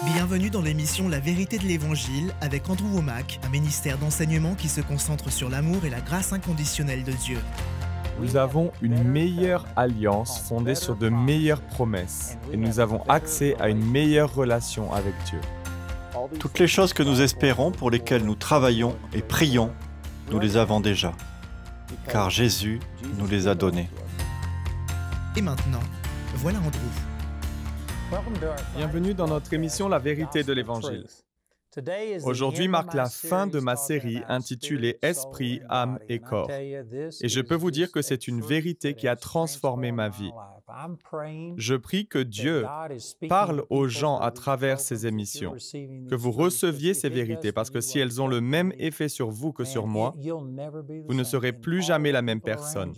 Bienvenue dans l'émission La vérité de l'Évangile avec Andrew Womack, un ministère d'enseignement qui se concentre sur l'amour et la grâce inconditionnelle de Dieu. Nous avons une meilleure alliance fondée sur de meilleures promesses et nous avons accès à une meilleure relation avec Dieu. Toutes les choses que nous espérons, pour lesquelles nous travaillons et prions, nous les avons déjà, car Jésus nous les a données. Et maintenant, voilà Andrew. Bienvenue dans notre émission La vérité de l'Évangile. Aujourd'hui marque la fin de ma série intitulée Esprit, âme et corps. Et je peux vous dire que c'est une vérité qui a transformé ma vie. Je prie que Dieu parle aux gens à travers ces émissions, que vous receviez ces vérités, parce que si elles ont le même effet sur vous que sur moi, vous ne serez plus jamais la même personne.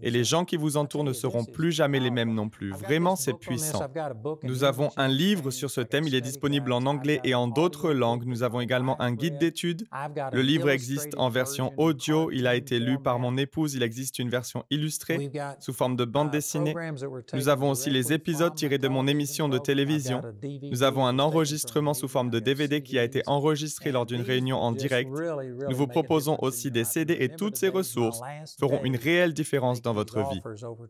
Et les gens qui vous entourent ne seront plus jamais les mêmes non plus. Vraiment, c'est puissant. Nous avons un livre sur ce thème, il est disponible en anglais et en d'autres langues. Nous avons également un guide d'études. Le livre existe en version audio, il a été lu par mon épouse, il existe une version illustrée sous forme de bande dessinée. Nous avons aussi les épisodes tirés de mon émission de télévision. Nous avons un enregistrement sous forme de DVD qui a été enregistré lors d'une réunion en direct. Nous vous proposons aussi des CD et toutes ces ressources feront une réelle différence dans votre vie.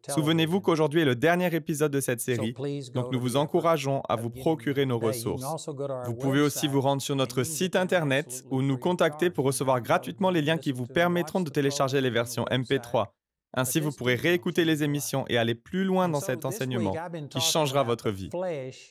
Souvenez-vous qu'aujourd'hui est le dernier épisode de cette série, donc nous vous encourageons à vous procurer nos ressources. Vous pouvez aussi vous rendre sur notre site internet ou nous contacter pour recevoir gratuitement les liens qui vous permettront de télécharger les versions MP3. Ainsi, vous pourrez réécouter les émissions et aller plus loin dans cet enseignement qui changera votre vie.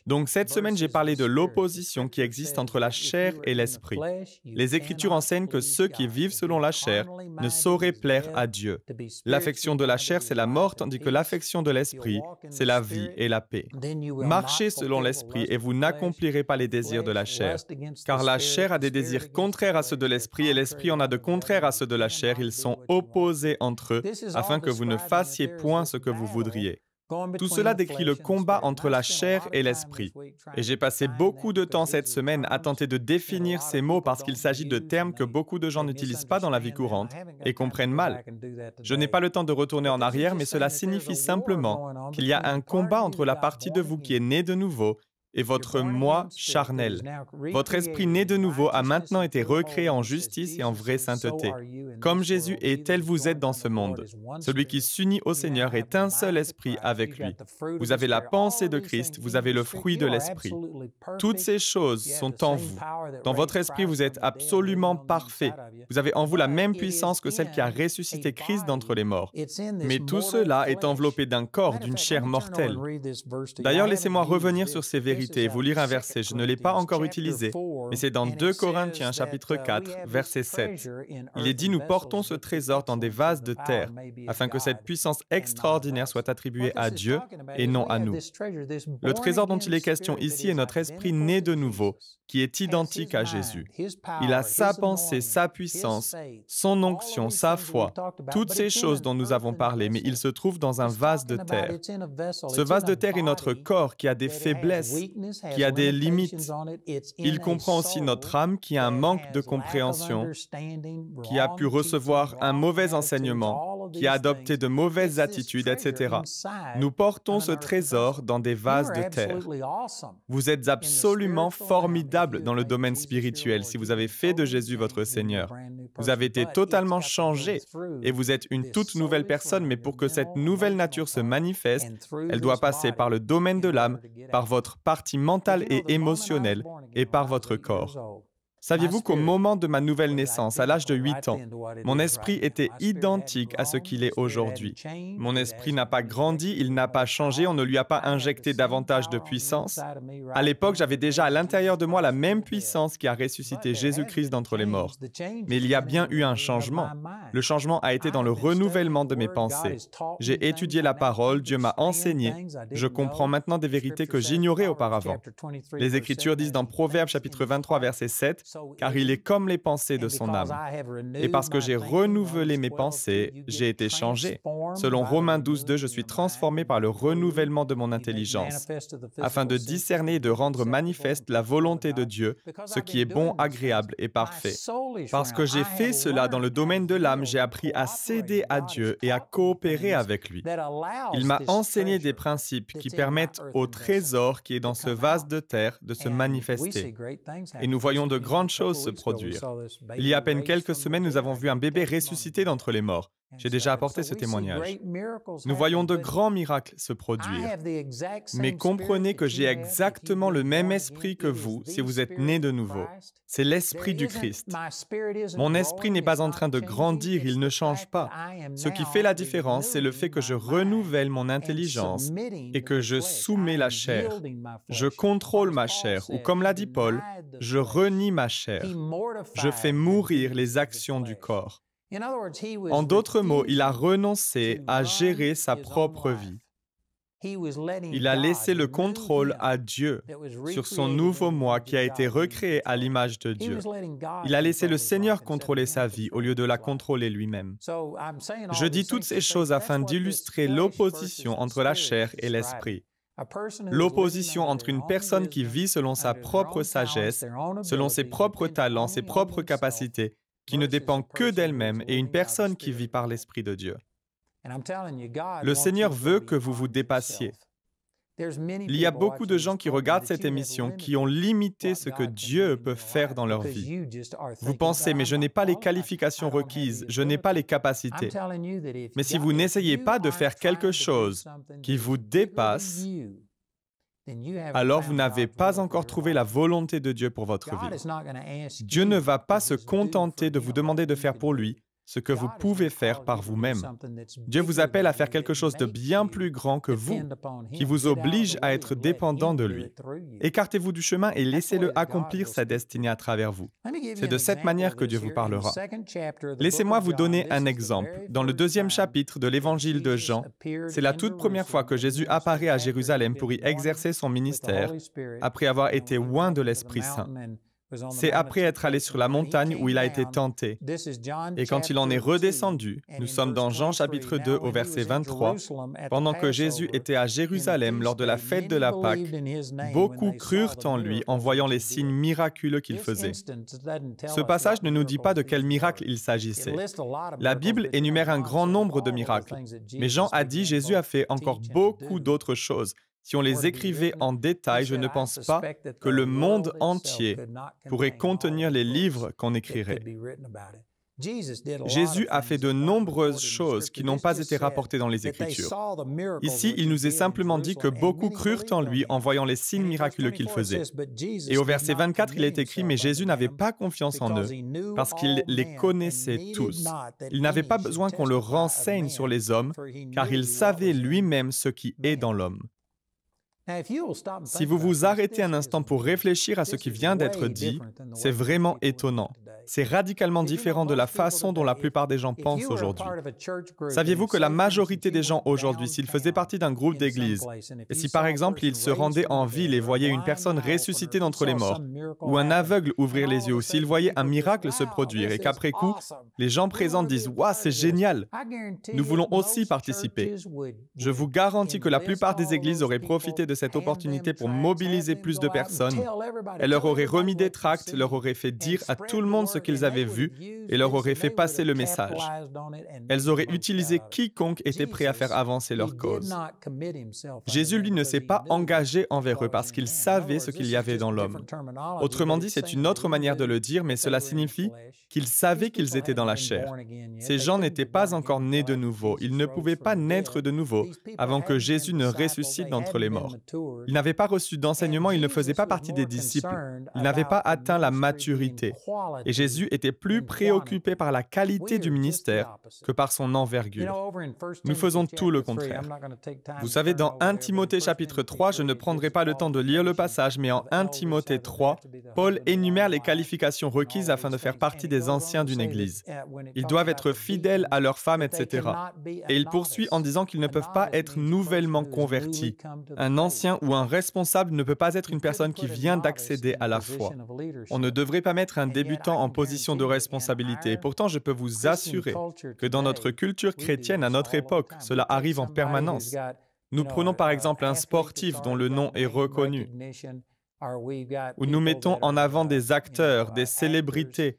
Donc, cette semaine, j'ai parlé de l'opposition qui existe entre la chair et l'esprit. Les Écritures enseignent que ceux qui vivent selon la chair ne sauraient plaire à Dieu. L'affection de la chair, c'est la mort, tandis que l'affection de l'esprit, c'est la vie et la paix. Marchez selon l'esprit et vous n'accomplirez pas les désirs de la chair. Car la chair a des désirs contraires à ceux de l'esprit et l'esprit en a de contraires à ceux de la chair. Ils sont opposés entre eux, afin que vous ne fassiez point ce que vous voudriez. Tout cela décrit le combat entre la chair et l'esprit. Et j'ai passé beaucoup de temps cette semaine à tenter de définir ces mots parce qu'il s'agit de termes que beaucoup de gens n'utilisent pas dans la vie courante et comprennent mal. Je n'ai pas le temps de retourner en arrière, mais cela signifie simplement qu'il y a un combat entre la partie de vous qui est née de nouveau et votre moi charnel. Votre esprit né de nouveau a maintenant été recréé en justice et en vraie sainteté. Comme Jésus est, tel vous êtes dans ce monde. Celui qui s'unit au Seigneur est un seul esprit avec lui. Vous avez la pensée de Christ, vous avez le fruit de l'esprit. Toutes ces choses sont en vous. Dans votre esprit, vous êtes absolument parfait. Vous avez en vous la même puissance que celle qui a ressuscité Christ d'entre les morts. Mais tout cela est enveloppé d'un corps, d'une chair mortelle. D'ailleurs, laissez-moi revenir sur ces vérités et vous lire un verset. Je ne l'ai pas encore utilisé, mais c'est dans 2 Corinthiens chapitre 4, verset 7. Il est dit « Nous portons ce trésor dans des vases de terre, afin que cette puissance extraordinaire soit attribuée à Dieu et non à nous. » Le trésor dont il est question ici est notre esprit né de nouveau, qui est identique à Jésus. Il a sa pensée, sa puissance, son onction, sa foi, toutes ces choses dont nous avons parlé, mais il se trouve dans un vase de terre. Ce vase de terre est notre corps qui a des faiblesses, qui a des limites. Il comprend aussi notre âme qui a un manque de compréhension, qui a pu recevoir un mauvais enseignement, qui a adopté de mauvaises attitudes, etc. Nous portons ce trésor dans des vases de terre. Vous êtes absolument formidable dans le domaine spirituel si vous avez fait de Jésus votre Seigneur. Vous avez été totalement changé et vous êtes une toute nouvelle personne, mais pour que cette nouvelle nature se manifeste, elle doit passer par le domaine de l'âme, par votre partie mentale et émotionnelle et par votre corps. Saviez-vous qu'au moment de ma nouvelle naissance, à l'âge de 8 ans, mon esprit était identique à ce qu'il est aujourd'hui. Mon esprit n'a pas grandi, il n'a pas changé, on ne lui a pas injecté davantage de puissance. À l'époque, j'avais déjà à l'intérieur de moi la même puissance qui a ressuscité Jésus-Christ d'entre les morts. Mais il y a bien eu un changement. Le changement a été dans le renouvellement de mes pensées. J'ai étudié la parole, Dieu m'a enseigné. Je comprends maintenant des vérités que j'ignorais auparavant. Les Écritures disent dans Proverbes chapitre 23, verset 7, car il est comme les pensées de son âme. Et parce que j'ai renouvelé mes pensées, j'ai été changé. Selon Romains 12:2, je suis transformé par le renouvellement de mon intelligence, afin de discerner et de rendre manifeste la volonté de Dieu, ce qui est bon, agréable et parfait. Parce que j'ai fait cela dans le domaine de l'âme, j'ai appris à céder à Dieu et à coopérer avec lui. Il m'a enseigné des principes qui permettent au trésor qui est dans ce vase de terre de se manifester. Et nous voyons de grandes choses se produire. Il y a à peine quelques semaines, nous avons vu un bébé ressuscité d'entre les morts. J'ai déjà apporté ce témoignage. Nous voyons de grands miracles se produire. Mais comprenez que j'ai exactement le même esprit que vous si vous êtes nés de nouveau. C'est l'esprit du Christ. Mon esprit n'est pas en train de grandir, il ne change pas. Ce qui fait la différence, c'est le fait que je renouvelle mon intelligence et que je soumets la chair. Je contrôle ma chair, ou comme l'a dit Paul, je renie ma chair. Je fais mourir les actions du corps. En d'autres mots, il a renoncé à gérer sa propre vie. Il a laissé le contrôle à Dieu sur son nouveau moi qui a été recréé à l'image de Dieu. Il a laissé le Seigneur contrôler sa vie au lieu de la contrôler lui-même. Je dis toutes ces choses afin d'illustrer l'opposition entre la chair et l'esprit. L'opposition entre une personne qui vit selon sa propre sagesse, selon ses propres talents, ses propres capacités, qui ne dépend que d'elle-même, et une personne qui vit par l'Esprit de Dieu. Le Seigneur veut que vous vous dépassiez. Il y a beaucoup de gens qui regardent cette émission qui ont limité ce que Dieu peut faire dans leur vie. Vous pensez, mais je n'ai pas les qualifications requises, je n'ai pas les capacités. Mais si vous n'essayez pas de faire quelque chose qui vous dépasse, alors vous n'avez pas encore trouvé la volonté de Dieu pour votre vie. Dieu ne va pas se contenter de vous demander de faire pour lui ce que vous pouvez faire par vous-même. Dieu vous appelle à faire quelque chose de bien plus grand que vous, qui vous oblige à être dépendant de lui. Écartez-vous du chemin et laissez-le accomplir sa destinée à travers vous. C'est de cette manière que Dieu vous parlera. Laissez-moi vous donner un exemple. Dans le 2e chapitre de l'Évangile de Jean, c'est la toute première fois que Jésus apparaît à Jérusalem pour y exercer son ministère, après avoir été oint de l'Esprit Saint. C'est après être allé sur la montagne où il a été tenté. Et quand il en est redescendu, nous sommes dans Jean chapitre 2 au verset 23, pendant que Jésus était à Jérusalem lors de la fête de la Pâque, beaucoup crurent en lui en voyant les signes miraculeux qu'il faisait. Ce passage ne nous dit pas de quel miracle il s'agissait. La Bible énumère un grand nombre de miracles, mais Jean a dit Jésus a fait encore beaucoup d'autres choses. Si on les écrivait en détail, je ne pense pas que le monde entier pourrait contenir les livres qu'on écrirait. Jésus a fait de nombreuses choses qui n'ont pas été rapportées dans les Écritures. Ici, il nous est simplement dit que beaucoup crurent en lui en voyant les signes miraculeux qu'il faisait. Et au verset 24, il est écrit « Mais Jésus n'avait pas confiance en eux, parce qu'il les connaissait tous. Il n'avait pas besoin qu'on le renseigne sur les hommes, car il savait lui-même ce qui est dans l'homme. » Si vous vous arrêtez un instant pour réfléchir à ce qui vient d'être dit, c'est vraiment étonnant. C'est radicalement différent de la façon dont la plupart des gens pensent aujourd'hui. Saviez-vous que la majorité des gens aujourd'hui, s'ils faisaient partie d'un groupe d'église, et si par exemple ils se rendaient en ville et voyaient une personne ressusciter d'entre les morts, ou un aveugle ouvrir les yeux, ou s'ils voyaient un miracle se produire, et qu'après coup, les gens présents disent « Waouh, c'est génial! Nous voulons aussi participer ». Je vous garantis que la plupart des églises auraient profité de cette opportunité pour mobiliser plus de personnes. Elles leur auraient remis des tracts, leur auraient fait dire à tout le monde ce qu'ils avaient vu et leur auraient fait passer le message. Elles auraient utilisé quiconque était prêt à faire avancer leur cause. Jésus, lui, ne s'est pas engagé envers eux parce qu'il savait ce qu'il y avait dans l'homme. Autrement dit, c'est une autre manière de le dire, mais cela signifie qu'ils savaient qu'ils étaient dans la chair. Ces gens n'étaient pas encore nés de nouveau. Ils ne pouvaient pas naître de nouveau avant que Jésus ne ressuscite d'entre les morts. Ils n'avaient pas reçu d'enseignement, ils ne faisaient pas partie des disciples. Ils n'avaient pas atteint la maturité. Et Jésus était plus préoccupé par la qualité du ministère que par son envergure. Nous faisons tout le contraire. Vous savez, dans 1 Timothée chapitre 3, je ne prendrai pas le temps de lire le passage, mais en 1 Timothée 3, Paul énumère les qualifications requises afin de faire partie des anciens d'une église. Ils doivent être fidèles à leurs femmes, etc. Et il poursuit en disant qu'ils ne peuvent pas être nouvellement convertis. Un ancien ancien ou un responsable ne peut pas être une personne qui vient d'accéder à la foi. On ne devrait pas mettre un débutant en position de responsabilité. Et pourtant, je peux vous assurer que dans notre culture chrétienne à notre époque, cela arrive en permanence. Nous prenons par exemple un sportif dont le nom est reconnu, où nous mettons en avant des acteurs, des célébrités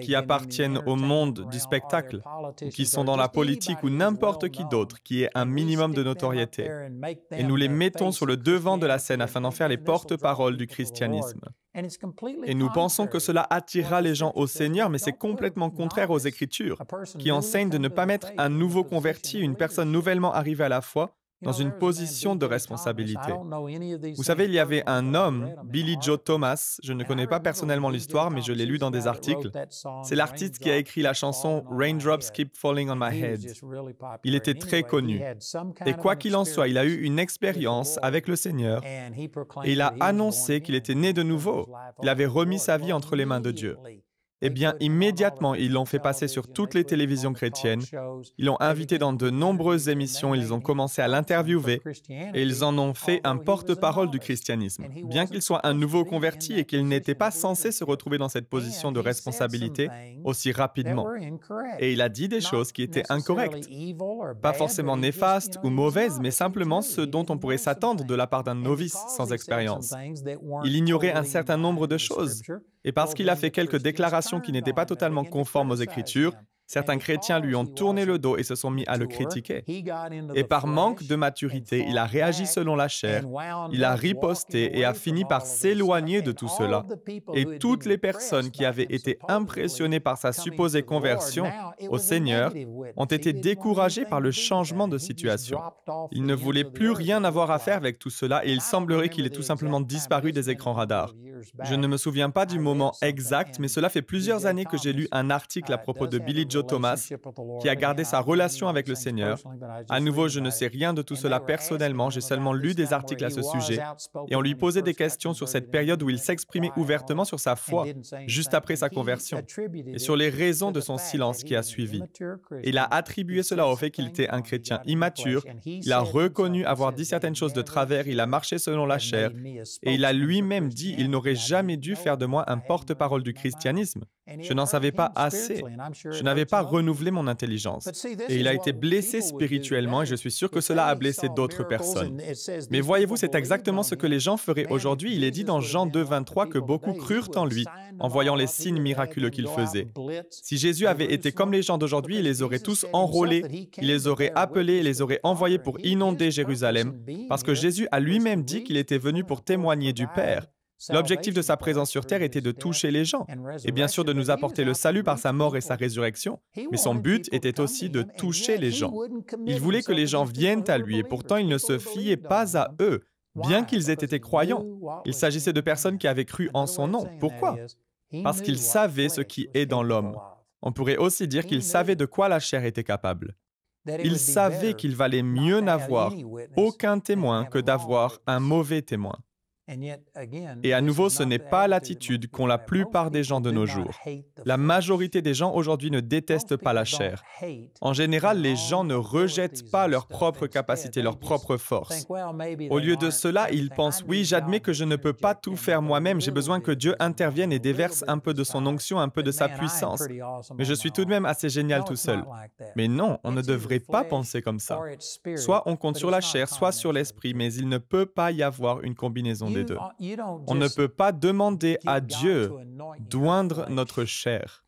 qui appartiennent au monde du spectacle, ou qui sont dans la politique, ou n'importe qui d'autre qui ait un minimum de notoriété. Et nous les mettons sur le devant de la scène afin d'en faire les porte-paroles du christianisme. Et nous pensons que cela attirera les gens au Seigneur, mais c'est complètement contraire aux Écritures, qui enseignent de ne pas mettre un nouveau converti, une personne nouvellement arrivée à la foi, dans une position de responsabilité. Vous savez, il y avait un homme, Billy Joe Thomas, je ne connais pas personnellement l'histoire, mais je l'ai lu dans des articles. C'est l'artiste qui a écrit la chanson « Raindrops Keep Falling on My Head ». Il était très connu. Et quoi qu'il en soit, il a eu une expérience avec le Seigneur et il a annoncé qu'il était né de nouveau. Il avait remis sa vie entre les mains de Dieu. Eh bien, immédiatement, ils l'ont fait passer sur toutes les télévisions chrétiennes. Ils l'ont invité dans de nombreuses émissions. Ils ont commencé à l'interviewer et ils en ont fait un porte-parole du christianisme. Bien qu'il soit un nouveau converti et qu'il n'était pas censé se retrouver dans cette position de responsabilité aussi rapidement. Et il a dit des choses qui étaient incorrectes. Pas forcément néfastes ou mauvaises, mais simplement ce dont on pourrait s'attendre de la part d'un novice sans expérience. Il ignorait un certain nombre de choses. Et parce qu'il a fait quelques déclarations qui n'étaient pas totalement conformes aux Écritures, certains chrétiens lui ont tourné le dos et se sont mis à le critiquer. Et par manque de maturité, il a réagi selon la chair, il a riposté et a fini par s'éloigner de tout cela. Et toutes les personnes qui avaient été impressionnées par sa supposée conversion au Seigneur ont été découragées par le changement de situation. Il ne voulait plus rien avoir à faire avec tout cela et il semblerait qu'il ait tout simplement disparu des écrans radars. Je ne me souviens pas du moment exact, mais cela fait plusieurs années que j'ai lu un article à propos de Billy Joe Thomas, qui a gardé sa relation avec le Seigneur. À nouveau, je ne sais rien de tout cela personnellement, j'ai seulement lu des articles à ce sujet, et on lui posait des questions sur cette période où il s'exprimait ouvertement sur sa foi, juste après sa conversion, et sur les raisons de son silence qui a suivi. Il a attribué cela au fait qu'il était un chrétien immature, il a reconnu avoir dit certaines choses de travers, il a marché selon la chair, et il a lui-même dit « Il n'aurait jamais dû faire de moi un porte-parole du christianisme. Je n'en savais pas assez. Je n'avais pas renouvelé mon intelligence. » Et il a été blessé spirituellement et je suis sûr que cela a blessé d'autres personnes. Mais voyez-vous, c'est exactement ce que les gens feraient aujourd'hui. Il est dit dans Jean 2, 23 que beaucoup crurent en lui en voyant les signes miraculeux qu'il faisait. Si Jésus avait été comme les gens d'aujourd'hui, il les aurait tous enrôlés, il les aurait appelés et les aurait envoyés pour inonder Jérusalem, parce que Jésus a lui-même dit qu'il était venu pour témoigner du Père. L'objectif de sa présence sur terre était de toucher les gens, et bien sûr de nous apporter le salut par sa mort et sa résurrection, mais son but était aussi de toucher les gens. Il voulait que les gens viennent à lui, et pourtant il ne se fiait pas à eux, bien qu'ils aient été croyants. Il s'agissait de personnes qui avaient cru en son nom. Pourquoi? Parce qu'il savait ce qui est dans l'homme. On pourrait aussi dire qu'il savait de quoi la chair était capable. Il savait qu'il valait mieux n'avoir aucun témoin que d'avoir un mauvais témoin. Et à nouveau, ce n'est pas l'attitude qu'ont la plupart des gens de nos jours. La majorité des gens aujourd'hui ne détestent pas la chair. En général, les gens ne rejettent pas leurs propres capacités, leurs propres forces. Au lieu de cela, ils pensent « Oui, j'admets que je ne peux pas tout faire moi-même, j'ai besoin que Dieu intervienne et déverse un peu de son onction, un peu de sa puissance. Mais je suis tout de même assez génial tout seul. » Mais non, on ne devrait pas penser comme ça. Soit on compte sur la chair, soit sur l'esprit, mais il ne peut pas y avoir une combinaison des deux. On ne peut pas demander à Dieu d'oindre notre chair.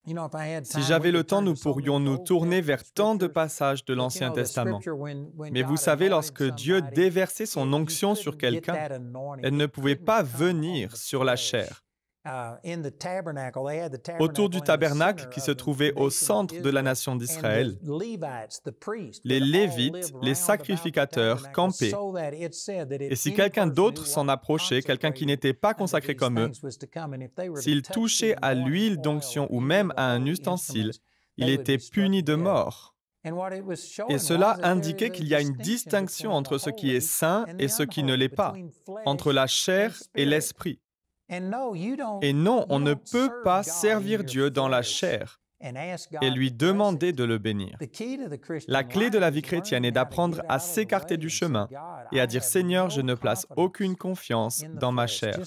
Si j'avais le temps, nous pourrions nous tourner vers tant de passages de l'Ancien Testament. Mais vous savez, lorsque Dieu déversait son onction sur quelqu'un, elle ne pouvait pas venir sur la chair. Autour du tabernacle qui se trouvait au centre de la nation d'Israël, les Lévites, les sacrificateurs, campaient. Et si quelqu'un d'autre s'en approchait, quelqu'un qui n'était pas consacré comme eux, s'il touchait à l'huile d'onction ou même à un ustensile, il était puni de mort. Et cela indiquait qu'il y a une distinction entre ce qui est saint et ce qui ne l'est pas, entre la chair et l'esprit. Et non, on ne peut pas servir Dieu dans la chair. et lui demander de le bénir. La clé de la vie chrétienne est d'apprendre à s'écarter du chemin et à dire « Seigneur, je ne place aucune confiance dans ma chair ».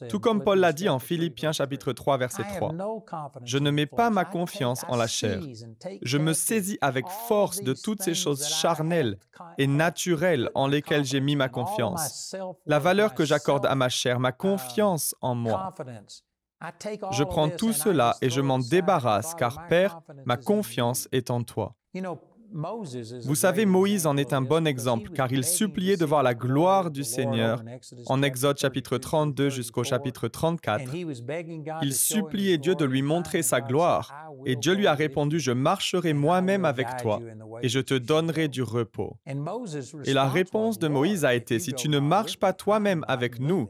Tout comme Paul l'a dit en Philippiens chapitre 3, verset 3. « Je ne mets pas ma confiance en la chair. Je me saisis avec force de toutes ces choses charnelles et naturelles en lesquelles j'ai mis ma confiance. La valeur que j'accorde à ma chair, ma confiance en moi. Je prends tout cela et je m'en débarrasse, car Père, ma confiance est en toi. » Vous savez, Moïse en est un bon exemple, car il suppliait de voir la gloire du Seigneur en Exode chapitre 32 jusqu'au chapitre 34. Il suppliait Dieu de lui montrer sa gloire, et Dieu lui a répondu « Je marcherai moi-même avec toi, et je te donnerai du repos. » Et la réponse de Moïse a été « Si tu ne marches pas toi-même avec nous,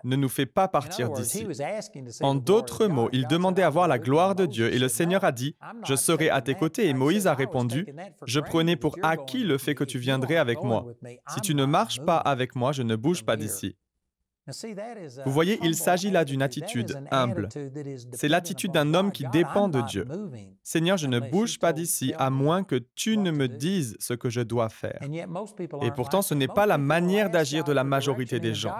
ne nous fais pas partir d'ici. » En d'autres mots, il demandait à voir la gloire de Dieu et le Seigneur a dit « Je serai à tes côtés. » Et Moïse a répondu « Je prenais pour acquis le fait que tu viendrais avec moi. Si tu ne marches pas avec moi, je ne bouge pas d'ici. » Vous voyez, il s'agit là d'une attitude humble. C'est l'attitude d'un homme qui dépend de Dieu. « Seigneur, je ne bouge pas d'ici à moins que tu ne me dises ce que je dois faire. » Et pourtant, ce n'est pas la manière d'agir de la majorité des gens.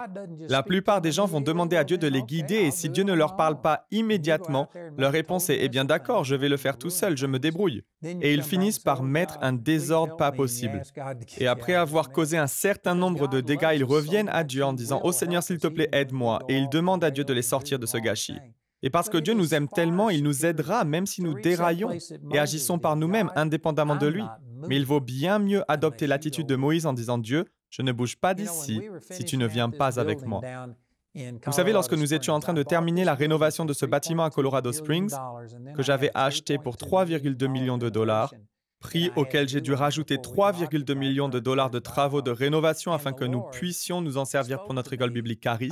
La plupart des gens vont demander à Dieu de les guider et si Dieu ne leur parle pas immédiatement, leur réponse est « Eh bien d'accord, je vais le faire tout seul, je me débrouille. » Et ils finissent par mettre un désordre pas possible. Et après avoir causé un certain nombre de dégâts, ils reviennent à Dieu en disant « Oh Seigneur, s'il te plaît, aide-moi. » Et ils demandent à Dieu de les sortir de ce gâchis. Et parce que Dieu nous aime tellement, il nous aidera même si nous déraillons et agissons par nous-mêmes indépendamment de lui. Mais il vaut bien mieux adopter l'attitude de Moïse en disant « Dieu, je ne bouge pas d'ici si tu ne viens pas avec moi. » Vous savez, lorsque nous étions en train de terminer la rénovation de ce bâtiment à Colorado Springs, que j'avais acheté pour 3,2 millions de dollars, prix auquel j'ai dû rajouter 3,2 millions de dollars de travaux de rénovation afin que nous puissions nous en servir pour notre école biblique Charis,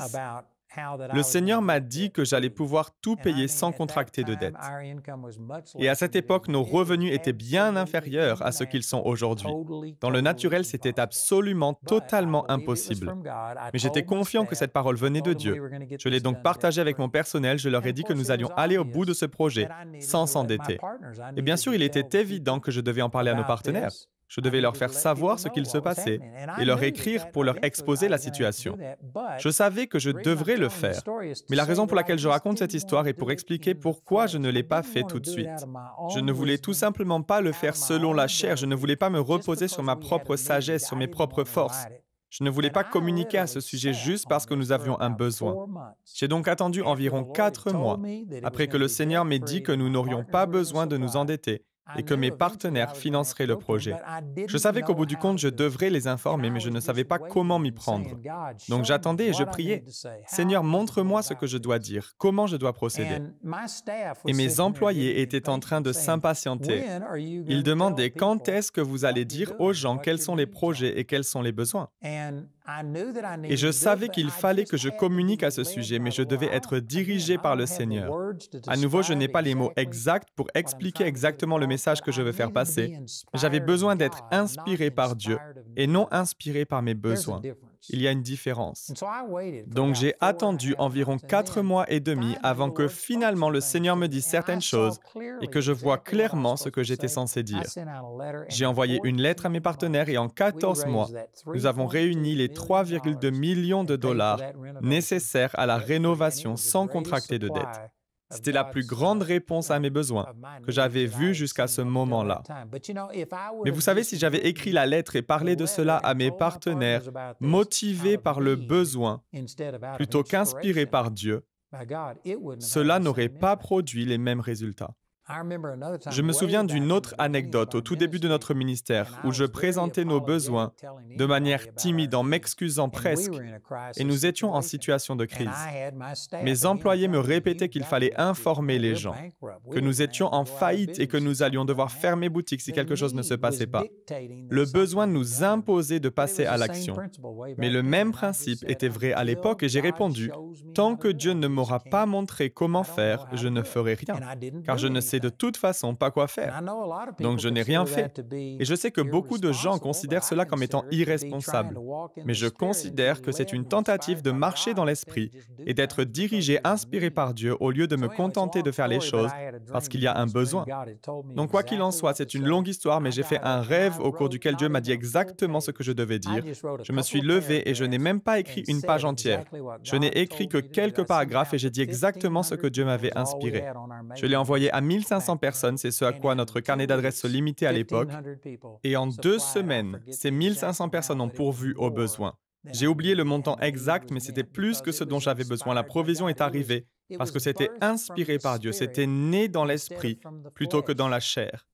le Seigneur m'a dit que j'allais pouvoir tout payer sans contracter de dette. Et à cette époque, nos revenus étaient bien inférieurs à ce qu'ils sont aujourd'hui. Dans le naturel, c'était absolument, totalement impossible. Mais j'étais confiant que cette parole venait de Dieu. Je l'ai donc partagée avec mon personnel, je leur ai dit que nous allions aller au bout de ce projet, sans s'endetter. Et bien sûr, il était évident que je devais en parler à nos partenaires. Je devais leur faire savoir ce qu'il se passait et leur écrire pour leur exposer la situation. Je savais que je devrais le faire, mais la raison pour laquelle je raconte cette histoire est pour expliquer pourquoi je ne l'ai pas fait tout de suite. Je ne voulais tout simplement pas le faire selon la chair, je ne voulais pas me reposer sur ma propre sagesse, sur mes propres forces. Je ne voulais pas communiquer à ce sujet juste parce que nous avions un besoin. J'ai donc attendu environ 4 mois après que le Seigneur m'ait dit que nous n'aurions pas besoin de nous endetter et que mes partenaires financeraient le projet. Je savais qu'au bout du compte, je devrais les informer, mais je ne savais pas comment m'y prendre. Donc j'attendais et je priais. « Seigneur, montre-moi ce que je dois dire, comment je dois procéder. » Et mes employés étaient en train de s'impatienter. Ils demandaient « Quand est-ce que vous allez dire aux gens quels sont les projets et quels sont les besoins ?» Et je savais qu'il fallait que je communique à ce sujet, mais je devais être dirigé par le Seigneur. À nouveau, je n'ai pas les mots exacts pour expliquer exactement le message que je veux faire passer. J'avais besoin d'être inspiré par Dieu et non inspiré par mes besoins. Il y a une différence. Donc j'ai attendu environ 4 mois et demi avant que finalement le Seigneur me dise certaines choses et que je vois clairement ce que j'étais censé dire. J'ai envoyé une lettre à mes partenaires et en 14 mois, nous avons réuni les 3,2 millions de dollars nécessaires à la rénovation sans contracter de dette. C'était la plus grande réponse à mes besoins que j'avais vue jusqu'à ce moment-là. Mais vous savez, si j'avais écrit la lettre et parlé de cela à mes partenaires, motivés par le besoin, plutôt qu'inspirés par Dieu, cela n'aurait pas produit les mêmes résultats. Je me souviens d'une autre anecdote au tout début de notre ministère où je présentais nos besoins de manière timide en m'excusant presque et nous étions en situation de crise. Mes employés me répétaient qu'il fallait informer les gens, que nous étions en faillite et que nous allions devoir fermer boutique si quelque chose ne se passait pas. Le besoin nous imposait de passer à l'action. Mais le même principe était vrai à l'époque et j'ai répondu « Tant que Dieu ne m'aura pas montré comment faire, je ne ferai rien, car je ne sais sais de toute façon pas quoi faire. Donc je n'ai rien fait. Et je sais que beaucoup de gens considèrent cela comme étant irresponsable. Mais je considère que c'est une tentative de marcher dans l'esprit et d'être dirigé, inspiré par Dieu au lieu de me contenter de faire les choses parce qu'il y a un besoin. Donc quoi qu'il en soit, c'est une longue histoire, mais j'ai fait un rêve au cours duquel Dieu m'a dit exactement ce que je devais dire. Je me suis levé et je n'ai même pas écrit une page entière. Je n'ai écrit que quelques paragraphes et j'ai dit exactement ce que Dieu m'avait inspiré. Je l'ai envoyé à 1500 personnes, c'est ce à quoi notre carnet d'adresses se limitait à l'époque. Et en 2 semaines, ces 1500 personnes ont pourvu aux besoins. J'ai oublié le montant exact, mais c'était plus que ce dont j'avais besoin. La provision est arrivée parce que c'était inspiré par Dieu, c'était né dans l'esprit plutôt que dans la chair.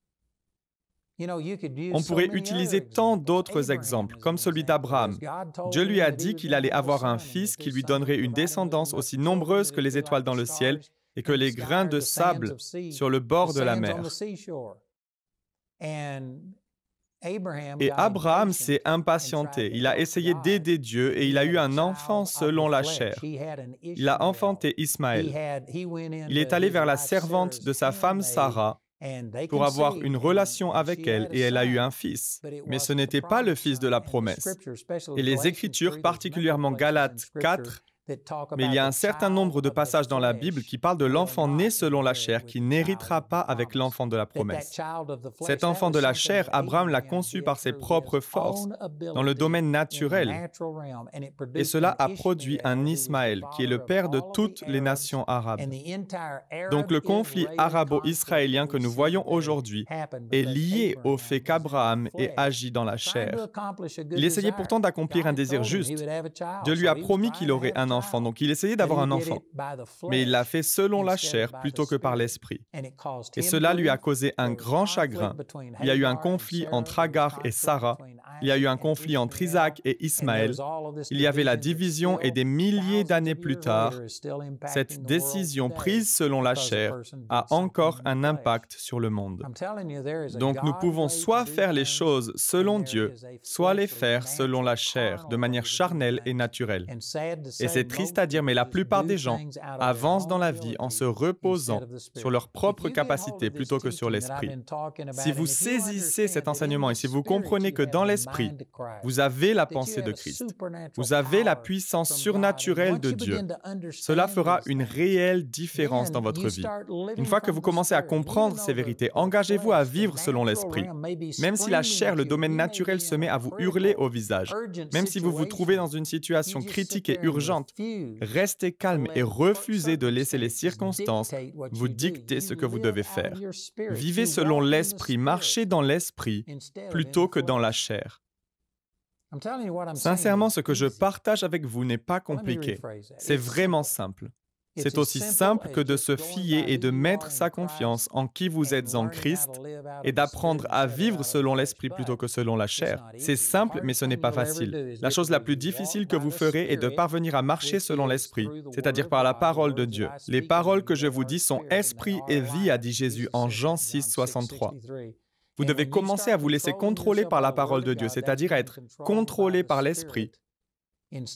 On pourrait utiliser tant d'autres exemples, comme celui d'Abraham. Dieu lui a dit qu'il allait avoir un fils qui lui donnerait une descendance aussi nombreuse que les étoiles dans le ciel et que les grains de sable sur le bord de la mer. Et Abraham s'est impatienté. Il a essayé d'aider Dieu et il a eu un enfant selon la chair. Il a enfanté Ismaël. Il est allé vers la servante de sa femme Sarah pour avoir une relation avec elle et elle a eu un fils. Mais ce n'était pas le fils de la promesse. Et les Écritures, particulièrement Galates 4, mais il y a un certain nombre de passages dans la Bible qui parlent de l'enfant né selon la chair qui n'héritera pas avec l'enfant de la promesse. Cet enfant de la chair, Abraham l'a conçu par ses propres forces, dans le domaine naturel. Et cela a produit un Ismaël, qui est le père de toutes les nations arabes. Donc le conflit arabo-israélien que nous voyons aujourd'hui est lié au fait qu'Abraham ait agi dans la chair. Il essayait pourtant d'accomplir un désir juste. Dieu lui a promis qu'il aurait un enfant, donc il essayait d'avoir un enfant. Mais il l'a fait selon la chair plutôt que par l'esprit. Et cela lui a causé un grand chagrin. Il y a eu un conflit entre Agar et Sarah. Il y a eu un conflit entre Isaac et Ismaël. Il y avait la division et des milliers d'années plus tard, cette décision prise selon la chair a encore un impact sur le monde. Donc nous pouvons soit faire les choses selon Dieu, soit les faire selon la chair, de manière charnelle et naturelle. Et c'est triste à dire, mais la plupart des gens avancent dans la vie en se reposant sur leurs propres capacités plutôt que sur l'esprit. Si vous saisissez cet enseignement et si vous comprenez que dans l'esprit, vous avez la pensée de Christ, vous avez la puissance surnaturelle de Dieu, cela fera une réelle différence dans votre vie. Une fois que vous commencez à comprendre ces vérités, engagez-vous à vivre selon l'esprit. Même si la chair, le domaine naturel, se met à vous hurler au visage, même si vous vous trouvez dans une situation critique et urgente, restez calme et refusez de laisser les circonstances vous dicter ce que vous devez faire. Vivez selon l'esprit, marchez dans l'esprit plutôt que dans la chair. Sincèrement, ce que je partage avec vous n'est pas compliqué. C'est vraiment simple. C'est aussi simple que de se fier et de mettre sa confiance en qui vous êtes en Christ et d'apprendre à vivre selon l'esprit plutôt que selon la chair. C'est simple, mais ce n'est pas facile. La chose la plus difficile que vous ferez est de parvenir à marcher selon l'esprit, c'est-à-dire par la parole de Dieu. Les paroles que je vous dis sont esprit et vie, a dit Jésus en Jean 6, 63. Vous devez commencer à vous laisser contrôler par la parole de Dieu, c'est-à-dire à être contrôlé par l'esprit,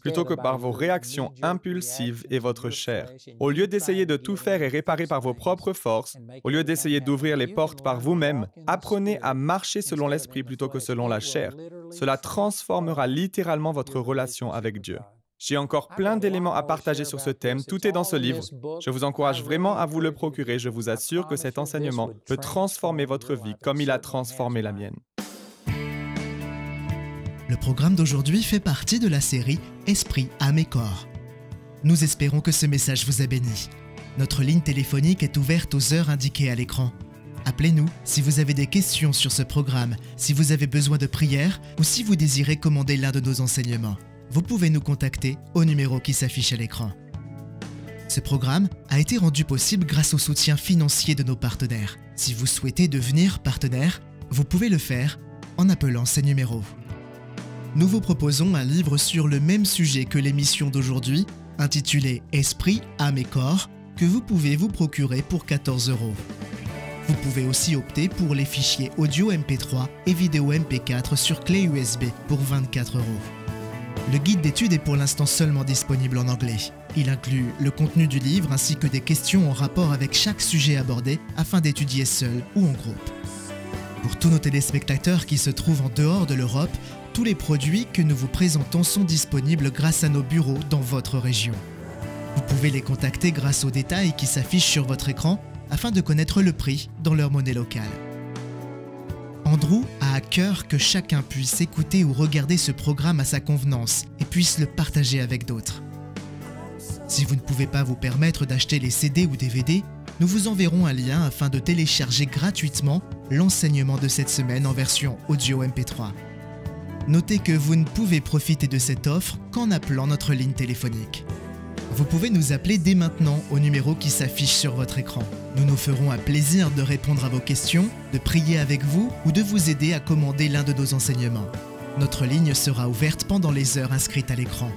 plutôt que par vos réactions impulsives et votre chair. Au lieu d'essayer de tout faire et réparer par vos propres forces, au lieu d'essayer d'ouvrir les portes par vous-même, apprenez à marcher selon l'esprit plutôt que selon la chair. Cela transformera littéralement votre relation avec Dieu. J'ai encore plein d'éléments à partager sur ce thème, tout est dans ce livre. Je vous encourage vraiment à vous le procurer, je vous assure que cet enseignement peut transformer votre vie comme il a transformé la mienne. Le programme d'aujourd'hui fait partie de la série Esprit, âme et corps. Nous espérons que ce message vous a béni. Notre ligne téléphonique est ouverte aux heures indiquées à l'écran. Appelez-nous si vous avez des questions sur ce programme, si vous avez besoin de prière ou si vous désirez commander l'un de nos enseignements. Vous pouvez nous contacter au numéro qui s'affiche à l'écran. Ce programme a été rendu possible grâce au soutien financier de nos partenaires. Si vous souhaitez devenir partenaire, vous pouvez le faire en appelant ces numéros. Nous vous proposons un livre sur le même sujet que l'émission d'aujourd'hui, intitulé « Esprit, âme et corps », que vous pouvez vous procurer pour 14 €. Vous pouvez aussi opter pour les fichiers audio MP3 et vidéo MP4 sur clé USB pour 24 €. Le guide d'études est pour l'instant seulement disponible en anglais. Il inclut le contenu du livre ainsi que des questions en rapport avec chaque sujet abordé afin d'étudier seul ou en groupe. Pour tous nos téléspectateurs qui se trouvent en dehors de l'Europe, tous les produits que nous vous présentons sont disponibles grâce à nos bureaux dans votre région. Vous pouvez les contacter grâce aux détails qui s'affichent sur votre écran afin de connaître le prix dans leur monnaie locale. Andrew a à cœur que chacun puisse écouter ou regarder ce programme à sa convenance et puisse le partager avec d'autres. Si vous ne pouvez pas vous permettre d'acheter les CD ou DVD, nous vous enverrons un lien afin de télécharger gratuitement l'enseignement de cette semaine en version audio MP3. Notez que vous ne pouvez profiter de cette offre qu'en appelant notre ligne téléphonique. Vous pouvez nous appeler dès maintenant au numéro qui s'affiche sur votre écran. Nous nous ferons un plaisir de répondre à vos questions, de prier avec vous ou de vous aider à commander l'un de nos enseignements. Notre ligne sera ouverte pendant les heures inscrites à l'écran.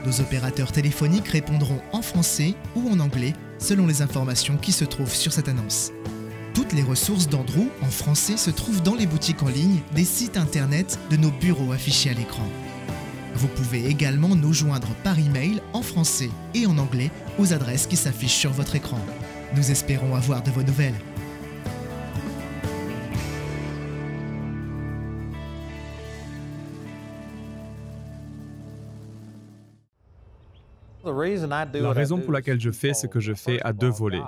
Nos opérateurs téléphoniques répondront en français ou en anglais selon les informations qui se trouvent sur cette annonce. Toutes les ressources d'Andrew en français se trouvent dans les boutiques en ligne des sites internet de nos bureaux affichés à l'écran. Vous pouvez également nous joindre par email en français et en anglais aux adresses qui s'affichent sur votre écran. Nous espérons avoir de vos nouvelles. La raison pour laquelle je fais ce que je fais a deux volets.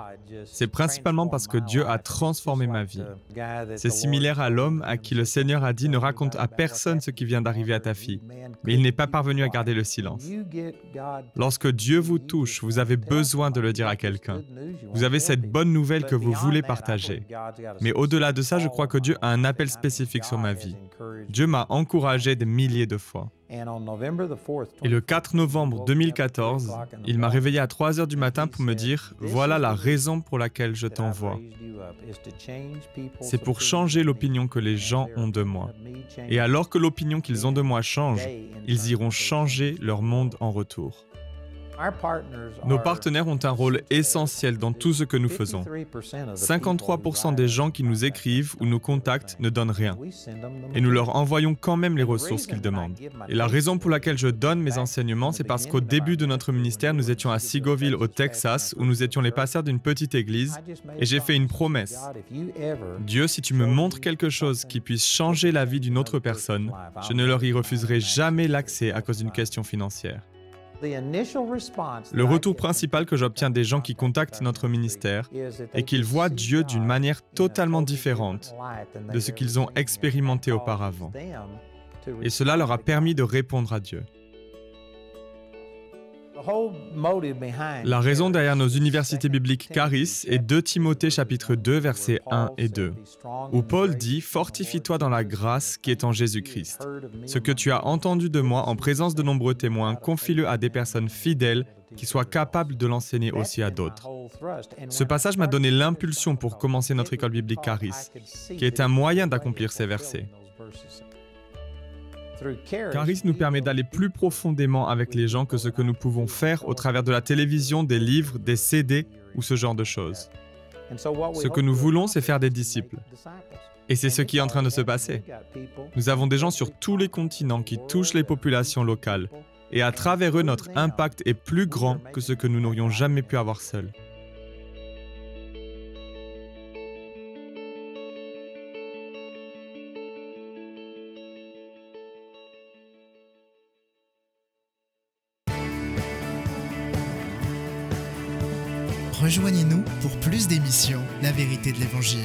C'est principalement parce que Dieu a transformé ma vie. C'est similaire à l'homme à qui le Seigneur a dit « Ne raconte à personne ce qui vient d'arriver à ta fille ». Mais il n'est pas parvenu à garder le silence. Lorsque Dieu vous touche, vous avez besoin de le dire à quelqu'un. Vous avez cette bonne nouvelle que vous voulez partager. Mais au-delà de ça, je crois que Dieu a un appel spécifique sur ma vie. Dieu m'a encouragé des milliers de fois. Et le 4 novembre 2014, il m'a réveillé à 3 heures du matin pour me dire « Voilà la raison pour laquelle je t'envoie. C'est pour changer l'opinion que les gens ont de moi. Et alors que l'opinion qu'ils ont de moi change, ils iront changer leur monde en retour. » Nos partenaires ont un rôle essentiel dans tout ce que nous faisons. 53% des gens qui nous écrivent ou nous contactent ne donnent rien. Et nous leur envoyons quand même les ressources qu'ils demandent. Et la raison pour laquelle je donne mes enseignements, c'est parce qu'au début de notre ministère, nous étions à Seagoville, au Texas, où nous étions les pasteurs d'une petite église, et j'ai fait une promesse. Dieu, si tu me montres quelque chose qui puisse changer la vie d'une autre personne, je ne leur y refuserai jamais l'accès à cause d'une question financière. Le retour principal que j'obtiens des gens qui contactent notre ministère est qu'ils voient Dieu d'une manière totalement différente de ce qu'ils ont expérimenté auparavant. Et cela leur a permis de répondre à Dieu. La raison derrière nos universités bibliques Charis est 2 Timothée chapitre 2 versets 1 et 2, où Paul dit « Fortifie-toi dans la grâce qui est en Jésus-Christ. Ce que tu as entendu de moi en présence de nombreux témoins, confie-le à des personnes fidèles qui soient capables de l'enseigner aussi à d'autres. » Ce passage m'a donné l'impulsion pour commencer notre école biblique Charis, qui est un moyen d'accomplir ces versets. Charis nous permet d'aller plus profondément avec les gens que ce que nous pouvons faire au travers de la télévision, des livres, des CD ou ce genre de choses. Ce que nous voulons, c'est faire des disciples. Et c'est ce qui est en train de se passer. Nous avons des gens sur tous les continents qui touchent les populations locales. Et à travers eux, notre impact est plus grand que ce que nous n'aurions jamais pu avoir seuls. Rejoignez-nous pour plus d'émissions La Vérité de l'Évangile.